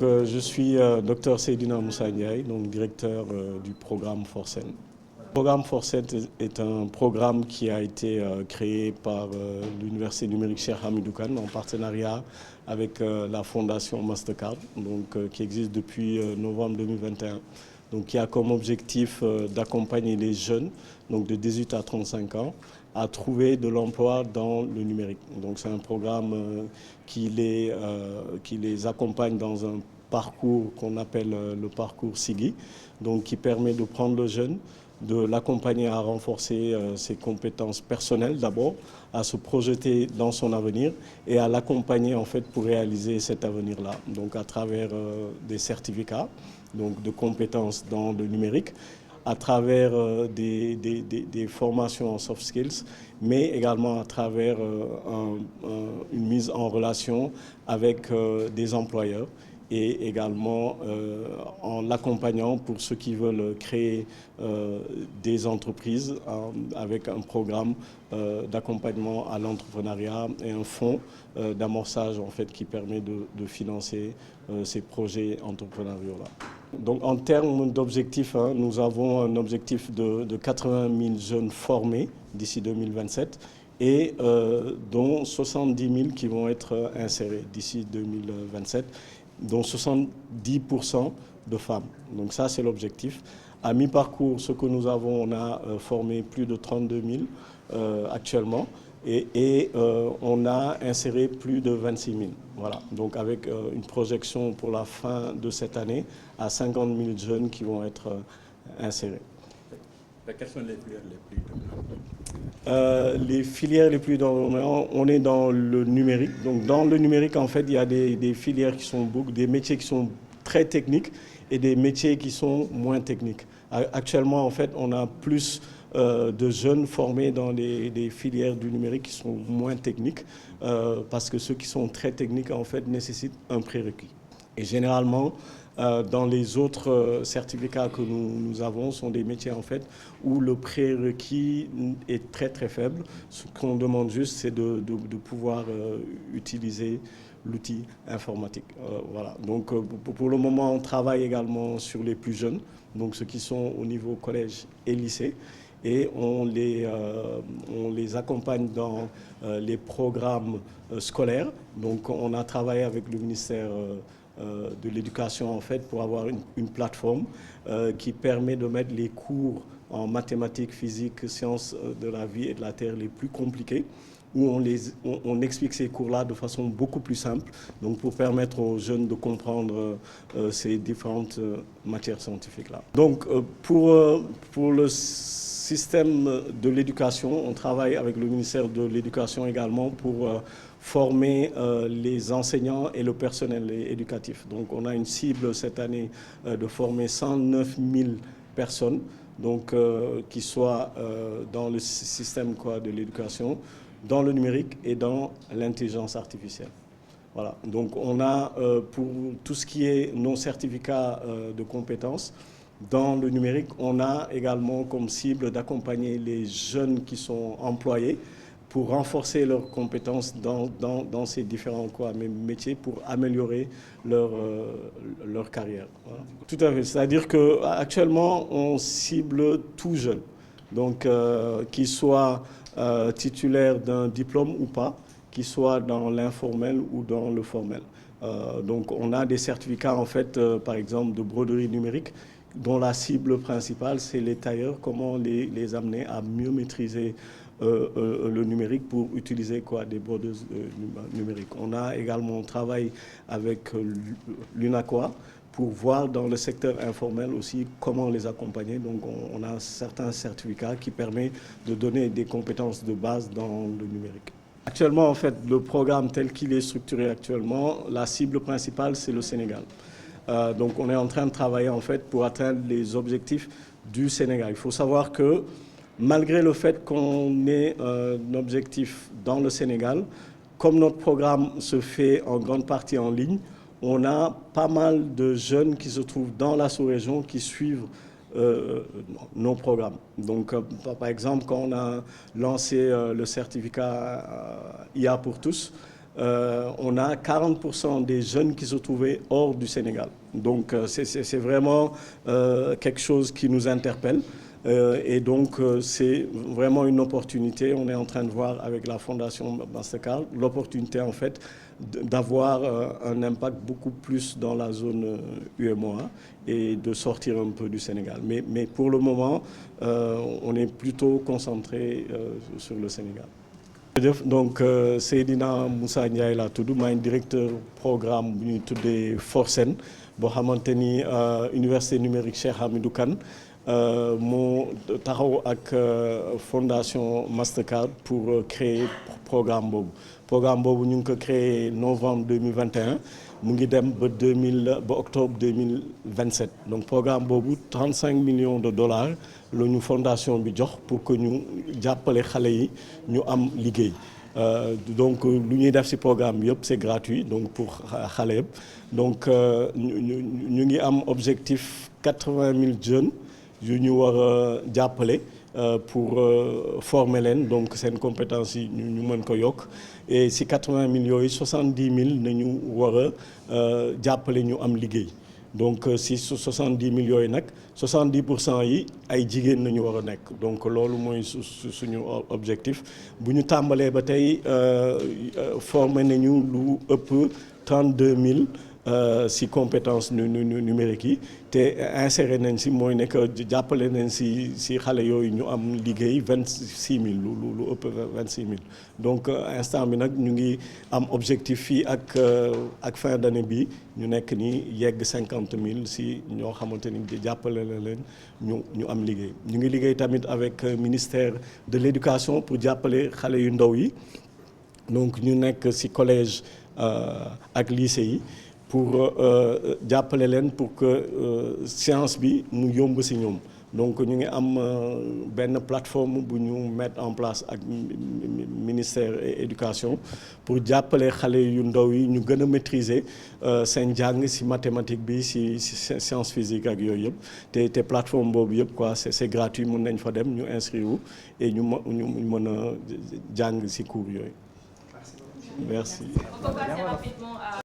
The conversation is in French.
Je suis Dr Seydina Moussa Ndiaye, donc directeur du programme Forsen. Le programme Forsen est un programme qui a été créé par l'Université numérique Cheikh Hamidou Kane en partenariat avec la Fondation Mastercard, qui existe depuis novembre 2021. Donc, qui a comme objectif d'accompagner les jeunes, donc de 18 à 35 ans, à trouver de l'emploi dans le numérique. Donc c'est un programme qui les accompagne dans un parcours qu'on appelle le parcours SIGI, donc qui permet de prendre le jeune, de l'accompagner à renforcer ses compétences personnelles d'abord, à se projeter dans son avenir et à l'accompagner en fait pour réaliser cet avenir-là. Donc à travers des certificats donc de compétences dans le numérique, à travers des formations en soft skills, mais également à travers une mise en relation avec des employeurs et également en l'accompagnant pour ceux qui veulent créer des entreprises avec un programme d'accompagnement à l'entrepreneuriat et un fonds d'amorçage en fait, qui permet de financer ces projets entrepreneuriaux-là. Donc en termes d'objectifs, nous avons un objectif de 80 000 jeunes formés d'ici 2027 et dont 70 000 qui vont être insérés d'ici 2027, dont 70% de femmes. Donc ça, c'est l'objectif. À mi-parcours, ce que nous avons, on a formé plus de 32 000 actuellement et on a inséré plus de 26 000. Voilà. Donc avec une projection pour la fin de cette année à 50 000 jeunes qui vont être insérés. Quelles sont les filières les plus dominantes? Les filières les plus dominantes, on est dans le numérique. Donc dans le numérique, en fait, il y a des filières qui sont des métiers qui sont très techniques et des métiers qui sont moins techniques. Actuellement, en fait, on a plus de jeunes formés dans des filières du numérique qui sont moins techniques parce que ceux qui sont très techniques, en fait, nécessitent un prérequis. Et généralement, dans les autres certificats que nous avons sont des métiers en fait où le prérequis est très très faible. Ce qu'on demande juste, c'est de pouvoir utiliser l'outil informatique. Voilà. Donc pour le moment, on travaille également sur les plus jeunes, donc ceux qui sont au niveau collège et lycée. Et on les accompagne dans les programmes scolaires. Donc on a travaillé avec le ministère de l'éducation en fait pour avoir une plateforme qui permet de mettre les cours en mathématiques, physique, sciences de la vie et de la terre les plus compliqués où on explique ces cours-là de façon beaucoup plus simple, donc pour permettre aux jeunes de comprendre ces différentes matières scientifiques-là. Donc pour le système de l'éducation, on travaille avec le ministère de l'Éducation également pour former les enseignants et le personnel éducatif. Donc on a une cible cette année de former 109 000 personnes donc, qui soient dans le système de l'éducation, dans le numérique et dans l'intelligence artificielle. Voilà. Donc on a pour tout ce qui est nos certificats de compétences, dans le numérique, on a également comme cible d'accompagner les jeunes qui sont employés pour renforcer leurs compétences dans ces différents métiers pour améliorer leur carrière. Voilà. Tout à fait. C'est-à-dire qu'actuellement, on cible tout jeune, donc qu'il soit titulaire d'un diplôme ou pas, qu'il soit dans l'informel ou dans le formel. Donc on a des certificats, en fait, par exemple, de broderie numérique, dont la cible principale, c'est les tailleurs, comment les amener à mieux maîtriser le numérique pour utiliser des brodeuses numériques. On a également travaillé avec l'UNACOIS pour voir dans le secteur informel aussi comment les accompagner. Donc on a certains certificats qui permettent de donner des compétences de base dans le numérique. Actuellement, en fait, le programme tel qu'il est structuré actuellement, la cible principale, c'est le Sénégal. Donc on est en train de travailler en fait pour atteindre les objectifs du Sénégal. Il faut savoir que malgré le fait qu'on ait un objectif dans le Sénégal, comme notre programme se fait en grande partie en ligne, on a pas mal de jeunes qui se trouvent dans la sous-région qui suivent nos programmes. Donc par exemple, quand on a lancé le certificat IA pour tous, on a 40% des jeunes qui se trouvaient hors du Sénégal. Donc c'est vraiment quelque chose qui nous interpelle. Et donc, c'est vraiment une opportunité. On est en train de voir avec la Fondation Mastercard l'opportunité, en fait, d'avoir un impact beaucoup plus dans la zone UEMOA et de sortir un peu du Sénégal. Mais pour le moment, on est plutôt concentré sur le Sénégal. Donc, Seydina Moussa Ndiaye laa tudd maay directeur programme bu ñuy tuddee Forsen boo xamante ni Université numérique Cheikh Hamidou Kane moo taxaw ak Fondation Mastercard pour créer programme boobu ñu ngi ko créé novembre 2021 mu ngi dem ba octobre 2027 donc programme boobu 35 millions de dollars la ñu fondation bi jox pour que ñu jàppale xale yi ñu am liggéey donc lu ñuy def ci programme bi yëpp c'est gratuit donc pour xale yëpp donc ñu ngi am objectif 80 000 jeunes yu ñu war a jàppale pour former leen donc seen compétence yi ñu mën ko yokk et ci 80 000 yooyu 70 000 nañu war a jàppale ñu am liggéey donc ci 70 000 yooyu nag 70% yi ay jigéen nañu war a nekk donc loolu mooy suñu objectif bu ñu tàmbalee ba tey former nañu lu ëpp 32 000 ci compétences numériques yi te inséré nañ ci mooy ne que jàppale nañ ci xale yooyu ñu am liggéey 26 000 lu ëpp 26 000 donc instant bi nag ñu ngi am objectif fii ak fin d'année bi ñu nekk ni yegg 50 000 ci ñoo xamante ni jàppale la leen ñu am liggéey ñu ngi liggéey tamit avec ministère de l'éducation pour jàppale xale yu ndaw yi donc ñu nekk ci collège ak lycée yi pour jàppale leen pour que science bi mu yomb ci ñoom donc ñu ngi am benn plateforme bu ñu mettre en place ak ministère éducation pour jàppale xale yu ndaw yi ñu gën a maîtriser seen jàng ci mathématique bi ci science physique ak yooyu yëpp te plateforme boobu yëpp quoi c'est gratuit mën nañ fa dem ñu inscrire wu et ñu mën a jàng ci cours yooyu. Merci.